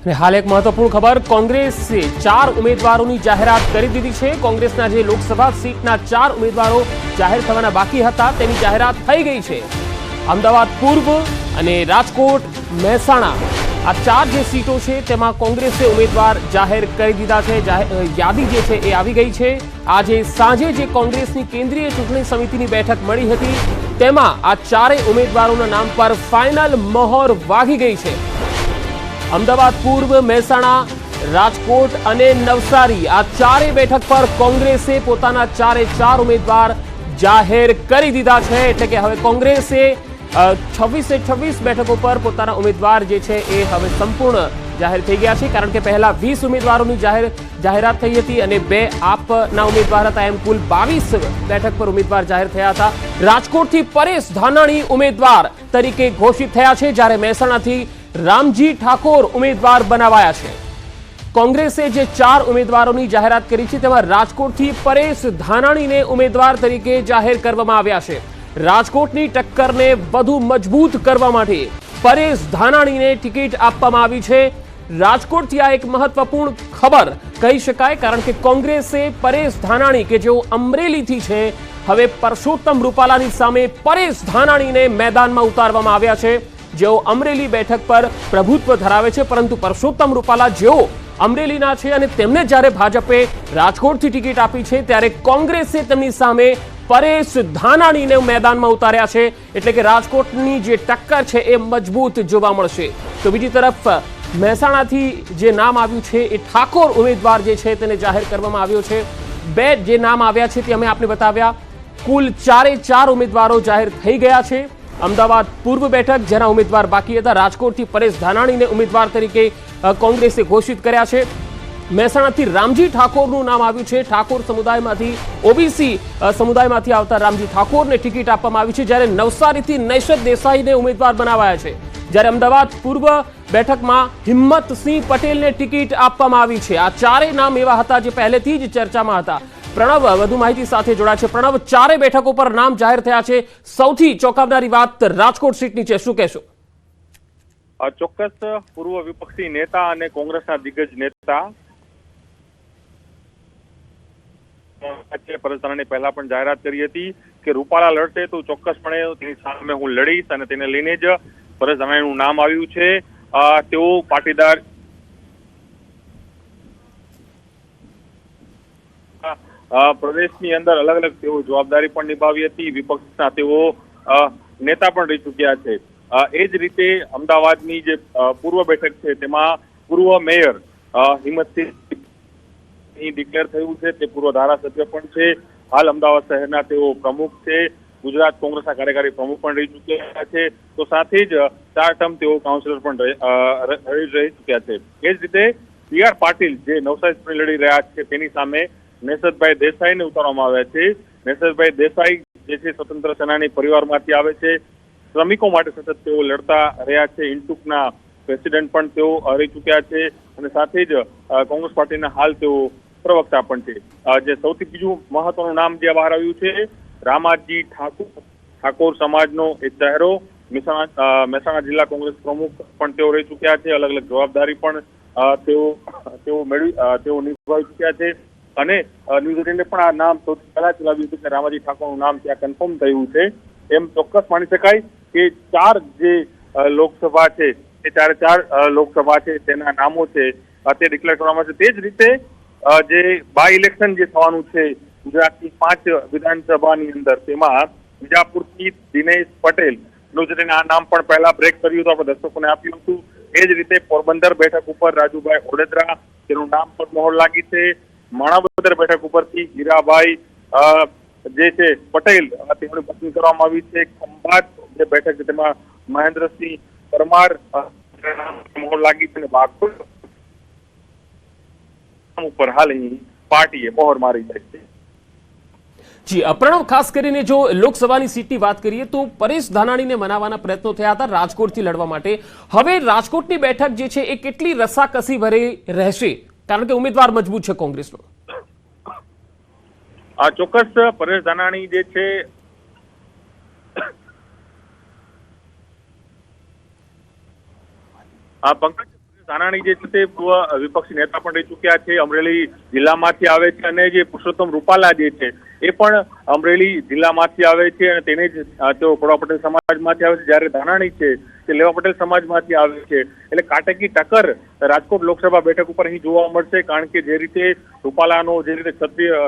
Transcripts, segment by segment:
અને હાલ એક મહત્વપૂર્ણ ખબર, કોંગ્રેસે 4 ઉમેદવારોની જાહેરાત કરી દીધી છે। કોંગ્રેસના જે લોકસભા સીટના 4 ઉમેદવારો જાહેર થવાના બાકી હતા તેની જાહેરાત થઈ ગઈ છે। અમદાવાદ પૂર્વ અને રાજકોટ, મહેસાણા આ 4 જે સીટો છે તેમાં કોંગ્રેસે ઉમેદવાર જાહેર કરી દીધા છે। યાદી જે છે એ આવી ગઈ છે। આજે સાંજે જે કોંગ્રેસની કેન્દ્રીય ચૂંટણી સમિતિની બેઠક મળી હતી તેમાં આ 4 ઉમેદવારોના નામ પર ફાઇનલ મહોર વાગી ગઈ છે। અમદાવાદ પૂર્વ, મહેસાણા, રાજકોટ અને નવસારી આ 4 બેઠક પર કોંગ્રેસે પોતાના 4 ઉમેદવાર જાહેર કરી દીધા છે। એટલે કે હવે કોંગ્રેસે 26 બેઠકો પર પોતાના ઉમેદવાર જે છે એ હવે સંપૂર્ણ જાહેર થઈ ગયા છે। કારણ કે પહેલા 20 ઉમેદવારોની જાહેરાત થઈ હતી અને 2 આપના ઉમેદવાર હતા, એમ કુલ 22 બેઠક પર ઉમેદવાર જાહેર થયા હતા। રાજકોટથી પરેશ ધાનાણી ઉમેદવાર તરીકે ઘોષિત થયા છે, જ્યારે મહેસાણાથી રામજી ઠાકોર ઉમેદવાર બનાવાયા છે। કોંગ્રેસે જે 4 ઉમેદવારોની જાહેરાત કરી છે તેમાં રાજકોટથી પરેશ ધાનાણીને ઉમેદવાર તરીકે જાહેર કરવામાં આવ્યા છે। રાજકોટની ટક્કરને વધુ મજબૂત કરવા માટે પરેશ ધાનાણીને ટિકિટ આપવામાં આવી છે। રાજકોટથી આ એક મહત્વપૂર્ણ ખબર કહી શકાય, કારણ કે કોંગ્રેસે પરેશ ધાનાણી કે જેઓ અમરેલીથી છે, હવે પરસોત્તમ રૂપાલાની સામે પરેશ ધાનાણીને મેદાનમાં ઉતારવામાં આવ્યા છે, જેઓ અમરેલી બેઠક પર પ્રભુત્વ ધરાવે છે। પરંતુ પરસોત્તમ રૂપાલા જેઓ અમરેલીના છે અને તેમને જ્યારે ભાજપે રાજકોટથી ટિકિટ આપી છે ત્યારે કોંગ્રેસે તેમની સામે પરેશ ધાનાણીને મેદાનમાં ઉતાર્યા છે। એટલે કે રાજકોટની જે ટક્કર છે એ મજબૂત જોવા મળશે। તો બીજી તરફ મહેસાણાથી જે નામ આવ્યું છે એ ઠાકોર ઉમેદવાર જે છે તેને જાહેર કરવામાં આવ્યો છે। 2 જે નામ આવ્યા છે તે અમે આપને બતાવ્યા। કુલ 4 ઉમેદવારો જાહેર થઈ ગયા છે। અમદાવાદ પૂર્વ બેઠક જેના ઉમેદવાર બાકી હતા, રાજકોટથી પરેશ ધાનાણીને ઉમેદવાર તરીકે કોંગ્રેસે ઘોષિત કર્યા છે। મહેસાણાથી રામજી ઠાકોરનું નામ આવ્યું છે। ઠાકોર સમુદાયમાંથી, ઓબીસી સમુદાયમાંથી આવતા રામજી ઠાકોરને ટિકિટ આપવામાં આવી છે, જ્યારે નવસારીથી નૈશદ દેસાઈને ઉમેદવાર બનાવાયા છે, જ્યારે અમદાવાદ પૂર્વ બેઠકમાં હિંમતસિંહ પટેલને ટિકિટ આપવામાં આવી છે। આ 4 નામ એવા હતા જે પહેલેથી જ ચર્ચામાં હતા। પ્રણવ વધુ માહિતી સાથે જોડાયા છે। પ્રણવ, 4 બેઠકો પર નામ જાહેર થયા છે, સૌથી ચોંકાવનારી વાત રાજકોટ સીટની છે, શું કહેશો? ચોક્કસ પૂર્વ વિપક્ષી નેતા અને કોંગ્રેસના દિગ્ગજ નેતા પરેશ ધાનાણી પહેલા પણ જાહેરાત કરી હતી કે રૂપાલા લડશે તો ચોક્કસપણે તેની સામે હું લડીશ, અને તેને લઈને જ પરેશ ધાનાણીનું નામ આવ્યું છે। તેઓ પાટીદાર પ્રદેશની અંદર અલગ અલગ તેઓ જવાબદારી પણ નિભાવી હતી, વિપક્ષના તેઓ નેતા પણ રહી ચુક્યા છે। એ જ રીતે અમદાવાદની જે પૂર્વ બેઠક છે તેમાં પૂર્વ મેયર હિંમતસિંહ ડિક્લેર થયું છે, તે પૂર્વ ધારાસભ્ય પણ છે। હાલ અમદાવાદ શહેરના તેઓ પ્રમુખ છે, ગુજરાત કોંગ્રેસના કાર્યકારી પ્રમુખ પણ રહી ચુક્યા છે। તો સાથે જ 4 ટર્મ તેઓ કાઉન્સિલર પણ રહી ચુક્યા છે। એ જ રીતે BR પાટીલ જે નવસારી ચૂંટણી લડી રહ્યા છે તેની સામે નેસદભાઈ દેસાઈને ઉતારવામાં આવ્યા છે। નેસદભાઈ દેસાઈ જે છે સ્વતંત્ર સેનાની પરિવારમાંથી આવે છે, શ્રમિકો માટે સતત તેઓ લડતા રહ્યા છે, ઇન્ટુકના પ્રેસિડેન્ટ પણ તેઓ રહી ચુક્યા છે, અને સાથે જ કોંગ્રેસ પાર્ટીના હાલ તેઓ પ્રવક્તા પણ છે। જે સૌથી બીજું મહત્વનું નામ જે બહાર આવ્યું છે, રામાજી ઠાકોર સમાજનો એક ચહેરો, મહેસાણા જિલ્લા કોંગ્રેસ પ્રમુખ પણ તેઓ રહી ચુક્યા છે, અલગ અલગ જવાબદારી પણ તેઓ નિભાવી ચુક્યા છે। અને ન્યૂઝ 18 પણ આ નામ સૌથી પહેલા ચલાવ્યું હતું કે રામાજી ઠાકોરનું નામ ત્યાં કન્ફર્મ થયું છે। એમ ચોક્કસ માની શકાય કે 4 જે લોકસભા છે એ 4 લોકસભા છે તેના નામો છે તે ડિક્લેર કરવામાં છે। તે જ રીતે જે બાય ઇલેક્શન જે થવાનું છે ગુજરાતની 5 વિધાનસભાની અંદર, તેમાં વિજાપુરથી દિનેશ પટેલ નું આ નામ પણ પહેલા બ્રેક કર્યું હતું, આપણે દર્શકોને આપ્યું હતું। એ જ રીતે પોરબંદર બેઠક ઉપર રાજુભાઈ ઓડેદરા, તેનું નામ પર મહોર લાગી છે। માણાવદર બેઠક ઉપરથી હીરાભાઈ જે છે પટેલ તેમની પસંદ કરવામાં આવી છે। ખંભાત જે બેઠક છે તેમાં મહેન્દ્રસિંહ પરમાર મહોર લાગી છે, અને વાઘોડ ઉપર હાલ પાર્ટીએ મહોર મારી છે। જી પ્રણવ, ખાસ કરીને જો લોકસભાની સીટની વાત કરીએ તો પરેશ ધાનાણીને મનાવવાના પ્રયત્નો થયા હતા રાજકોટથી લડવા માટે। હવે રાજકોટની બેઠક જે છે એ કેટલી રસાકસી ભરી રહેશે, કારણ કે ઉમેદવાર મજબૂત છે કોંગ્રેસનો? ચોક્કસ પરેશ ધાનાણી જે છે પંકજ ધાનાણી જે છે તે પૂર્વ વિપક્ષી નેતા પણ રહી ચૂક્યા છે, અમરેલી જિલ્લામાંથી આવે છે, અને જે પુરુષોત્તમ રૂપાલા જે છે એ પણ અમરેલી જિલ્લામાંથી આવે છે, અને તેને જ તેઓ ખોડા પટેલ સમાજમાંથી આવે છે, જ્યારે ધાનાણી છે તે લેવા પટેલ સમાજમાંથી આવે છે. એટલે કાટેકી ટક્કર રાજકોટ લોકસભા બેઠક ઉપર અહીં જોવા મળશે, કારણ કે જે રીતે રૂપાલાનો જે રીતે ક્ષત્રિય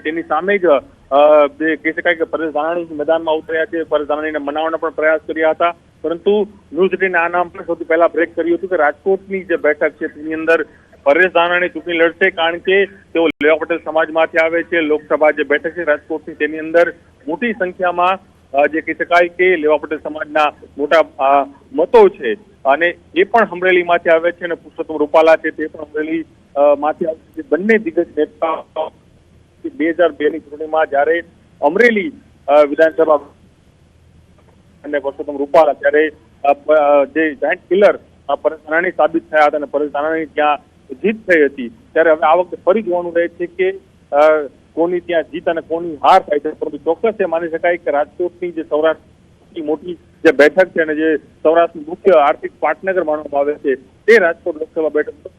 તેની સામે જ કહી શકાય કે પરેશ ધાનાણી મેદાનમાં ઉતર્યા છે. પરેશ ધાનાણીને મનાવવાનો પણ પ્રયાસ કર્યા હતા, પરંતુ ન્યૂઝ 18 આ નામ પણ સૌથી પહેલા બ્રેક કર્યું હતું કે રાજકોટની જે બેઠક છે તેની અંદર પરેશ ધાનાણી ચૂંટણી લડશે, કારણ કે તેઓ લેવા પટેલ સમાજમાંથી આવે છે. લોકસભા જે બેઠક છે રાજકોટની તેની અંદર મોટી સંખ્યામાં જે કહી શકાય કે લેવા પટેલ સમાજના મોટા મતો છે, અને એ પણ અમરેલીમાંથી આવે છે, અને પુરુષોત્તમ રૂપાલા છે તે પણ અમરેલી માંથી આવે છે. બંને દિગ્ગજ નેતા 2002 ની ચૂંટણીમાં જ્યારે અમરેલી વિધાનસભા અને પુરુષોત્તમ રૂપાલા ત્યારે જે જાયન્ટ કિલર પરેશ ધાનાણી સાબિત થયા હતા, અને પરેશ ધાનાણી ત્યાં જીત થઈ હતી, ત્યારે હવે આ વખતે ફરી જોવાનું રહે છે કે કોની ત્યાં જીત અને કોની હાર થાય છે. પરંતુ ચોક્કસ એ માની શકાય કે રાજકોટની જે સૌરાષ્ટ્રની મોટી જે બેઠક છે અને જે સૌરાષ્ટ્રનું મુખ્ય આર્થિક પાટનગર માનવામાં આવે છે તે રાજકોટ લોકસભા બેઠક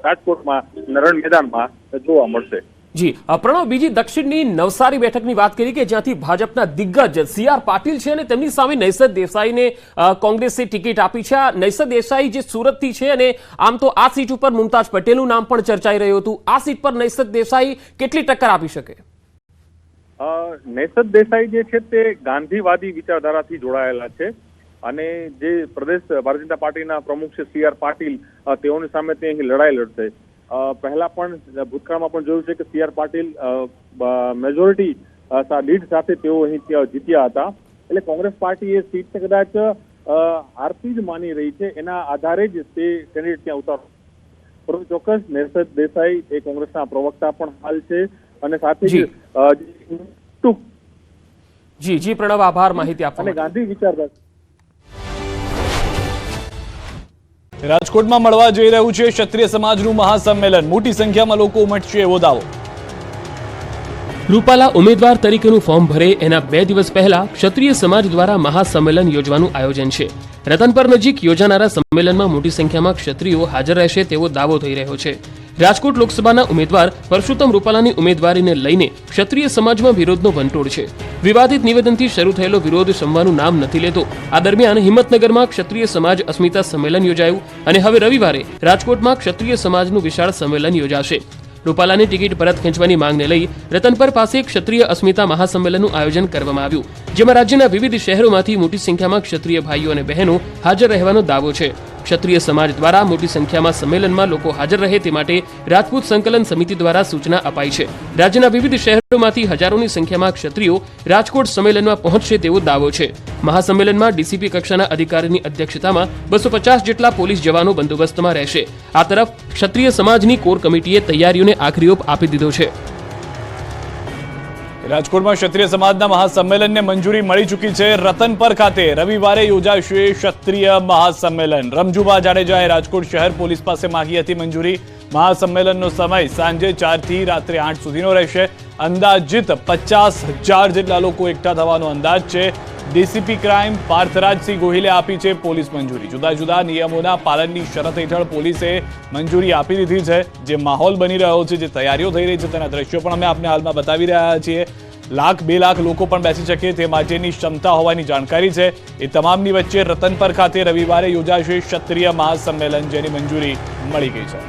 રાજકોટમાં રણ મેદાનમાં જોવા મળશે. જી પ્રણવ, બીજી દક્ષિણની નવસારી બેઠકની વાત કરી કે જ્યાંથી ભાજપના દિગ્ગજ CR પાટીલ છે અને તેમની સામે નૈસદ દેસાઈને કોંગ્રેસે ટિકિટ આપી છે. આ નૈસદ દેસાઈ જે સુરતથી છે, અને આમ તો આ સીટ ઉપર મુમતાઝ પટેલનું નામ પણ ચર્ચાઈ રહ્યું હતું. આ સીટ પર નૈસદ દેસાઈ કેટલી ટક્કર આપી શકે? નૈસદ દેસાઈ જે છે તે ગાંધીવાદી વિચારધારાથી જોડાયેલા છે, અને જે પ્રદેશ ભારતીય જનતા પાર્ટીના પ્રમુખ છે CR પાટીલ, તેઓની સામે તે અહીં લડાઈ લડશે. પહેલા પણ ભૂતકાળમાં પણ જોયું છે કે CR પાટીલ મેજોરિટી લીડ સાથે તેઓ અહીં જીત્યા હતા. એટલે કોંગ્રેસ પાર્ટી એ સીટને કદાચ હારતી જ માની રહી છે, એના આધારે જ તે કેન્ડિડેટ ત્યાં ઉતાર. પરંતુ ચોક્કસ નૈસદ દેસાઈ એ કોંગ્રેસના પ્રવક્તા પણ હાલ છે, અને સાથે જ જી પ્રણવ, આભાર માહિતી આપવા અને ગાંધી વિચારધારા. રાજકોટમાં મળવા જઈ રહ્યું છે ક્ષત્રિય સમાજનું મહાસંમેલન. મોટી સંખ્યામાં લોકો ઉમટશે એવો દાવો. રૂપાલા ઉમેદવાર તરીકેનું ફોર્મ ભરે એના 2 દિવસ પહેલા ક્ષત્રિય સમાજ દ્વારા મહાસંમેલન યોજવાનું આયોજન છે. રતનપર નજીક યોજાનારા સંમેલનમાં મોટી સંખ્યામાં ક્ષત્રિયો હાજર રહેશે તેવો દાવો થઈ રહ્યો છે. રાજકોટ લોકસભાના ઉમેદવાર પરશુત્તમ રૂપાલાની ઉમેદવારીને લઈને ક્ષત્રિય સમાજમાં વિરોધનો વંટોળ છે. વિવાદિત નિવેદનથી શરૂ થયેલો વિરોધ શમવાનું નામ નથી લેતો. આ દરમિયાન હિંમતનગરમાં ક્ષત્રિય સમાજ અસ્મિતા સંમેલન યોજાયું, અને હવે રવિવારે રાજકોટમાં ક્ષત્રિય સમાજનું વિશાળ સંમેલન યોજાશે. રૂપાલાની ટિકિટ પરત ખેંચવાની માંગને લઈ રતનપર પાસે ક્ષત્રિય અસ્મિતા મહાસંમેલનનું આયોજન કરવામાં આવ્યું, જેમાં રાજ્યના વિવિધ શહેરોમાંથી મોટી સંખ્યામાં ક્ષત્રિય ભાઈઓ અને બહેનો હાજર રહેવાનો દાવો છે. ક્ષત્રિય સમાજ દ્વારા મોટી સંખ્યામાં સંમેલનમાં લોકો હાજર રહે તે માટે રાજપૂત સંકલન સમિતિ દ્વારા સૂચના અપાઈ છે. રાજ્યના વિવિધ શહેરોમાંથી હજારોની સંખ્યામાં ક્ષત્રિયો રાજકોટ સંમેલનમાં પહોંચશે તેવો દાવો છે. મહાસંમેલનમાં ડીસીપી કક્ષાના અધિકારીની અધ્યક્ષતામાં 250 જેટલા પોલીસ જવાનો બંદોબસ્તમાં રહેશે. આ તરફ ક્ષત્રિય સમાજની કોર કમિટીએ તૈયારીઓને આખરી ઓપ આપી દીધો છે. રાજકોટમાં ક્ષત્રિય સમાજના મહાસંમેલનને મંજૂરી મળી ચૂકી છે. રતનપર ખાતે રવિવારે યોજાશે ક્ષત્રિય મહાસંમેલન. રમજુભા જાડેજાએ રાજકોટ શહેર પોલીસ પાસે માંગી હતી મંજૂરી. મહાસંમેલનનો સમય સાંજે 4 થી રાત્રે 8 સુધીનો રહેશે. અંદાજિત 50,000 જેટલા લોકો એકઠા થવાનો અંદાજ છે. ડીસીપી ક્રાઇમ પાર્થરાજસિંહ ગોહિલે આપી છે પોલીસ મંજૂરી. જુદા જુદા નિયમોના પાલનની શરત હેઠળ પોલીસે મંજૂરી આપી દીધી છે. જે માહોલ બની રહ્યો છે, જે તૈયારીઓ થઈ રહી છે, તેના દ્રશ્યો પણ અમે આપને હાલમાં બતાવી રહ્યા છીએ. 1,00,000 2 લાખ લોકો પણ બેસી શકે તે માટેની ક્ષમતા હોવાની જાણકારી છે. એ તમામની વચ્ચે રતનપર ખાતે રવિવારે યોજાશે ક્ષત્રિય મહાસંમેલન, જેની મંજૂરી મળી ગઈ છે.